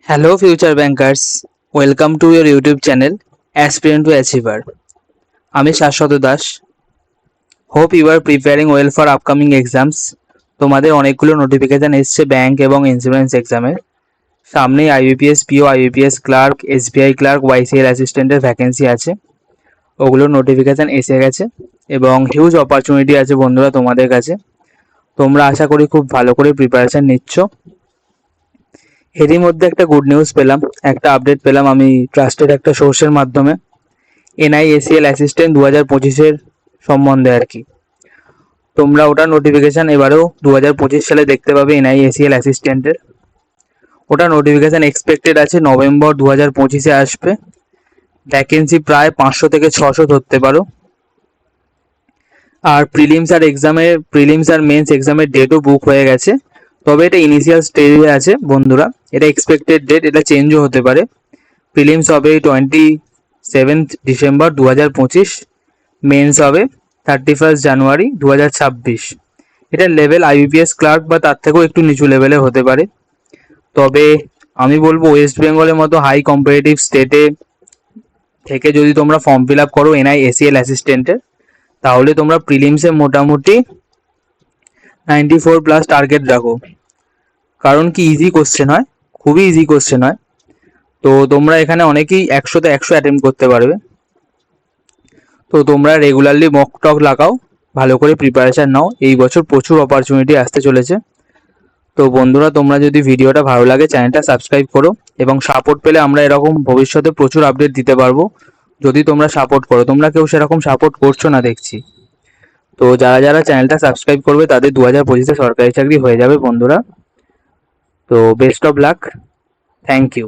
Hello, future bankers. Welcome to your YouTube channel, Aspirant to Achiever. আমি Shashwata Das. Hope you are preparing well for upcoming exams. তোমাদের অনেকগুলো notification এসছে bank এবং insurance এক্সামের। সামনেই IBPS PO, IBPS clerk, SBI clerk, YCL অ্যাসিস্ট্যান্টের vacancy আছে। ওগুলোর নোটিফিকেশান এসে গেছে এবং হিউজ অপরচুনিটি আছে বন্ধুরা তোমাদের কাছে। তোমরা আশা করি খুব ভালো করে প্রিপারেশান নিচ্ছ। এরই মধ্যে একটা গুড নিউজ পেলাম, একটা আপডেট পেলাম আমি ট্রাস্টেড একটা সোর্সের মাধ্যমে। এনআইএসিএল অ্যাসিস্ট্যান্ট 2025-এর সম্বন্ধে আর কি। তোমরা ওটা নোটিফিকেশান এবারেও 2025 সালে দেখতে পাবে এনআইএসিএল অ্যাসিস্ট্যান্টের। ওটা নোটিফিকেশান এক্সপেক্টেড আছে নভেম্বর 2025-এ আসবে। ভ্যাকেন্সি প্রায় 500 থেকে 600 ধরতে পারো। আর প্রিলিমস আর মেন্স এক্সামের ডেটও বুক হয়ে গেছে, তবে এটা ইনিশিয়াল স্টেজে আছে বন্ধুরা। এটা এক্সপেক্টেড ডেট, এটা চেঞ্জও হতে পারে। প্রিলিমস হবে 27 ডিসেম্বর 2025, মেন্স হবে 31 জানুয়ারি 2026। এটা লেভেল আইবিপিএস ক্লার্ক বা তার থেকেও একটু নিচু লেভেলে হতে পারে। তবে আমি বলবো ওয়েস্ট বেঙ্গলের মতো হাই কম্পিটিটিভ স্টেটে থেকে যদি তোমরা ফর্ম ফিল আপ করো এনআইএসিএল অ্যাসিস্ট্যান্টের, তাহলে তোমরা প্রিলিমসে মোটামুটি 94+ টার্গেট রাখো। কারণ কি ইজি কোশ্চেন হয়, খুবই ইজি কোশ্চেন হয়। তো তোমরা এখানে অনেকেই 100-তে 100 অ্যাটেম্প করতে পারবে। তো তোমরা রেগুলারলি মক টক লাগাও, ভালো করে প্রিপারেশান নাও। এই বছর প্রচুর অপরচুনিটি আসতে চলেছে। তো বন্ধুরা, তোমরা যদি ভিডিওটা ভালো লাগে চ্যানেলটা সাবস্ক্রাইব করো এবং সাপোর্ট পেলে আমরা এরকম ভবিষ্যতে প্রচুর আপডেট দিতে পারবো যদি তোমরা সাপোর্ট করো। তোমরা কেউ সেরকম সাপোর্ট করছো না দেখছি। তো যারা যারা চ্যানেলটা সাবস্ক্রাইব করবে তাদের 2025-এ সরকারি চাকরি হয়ে যাবে বন্ধুরা। তো best of luck, thank you.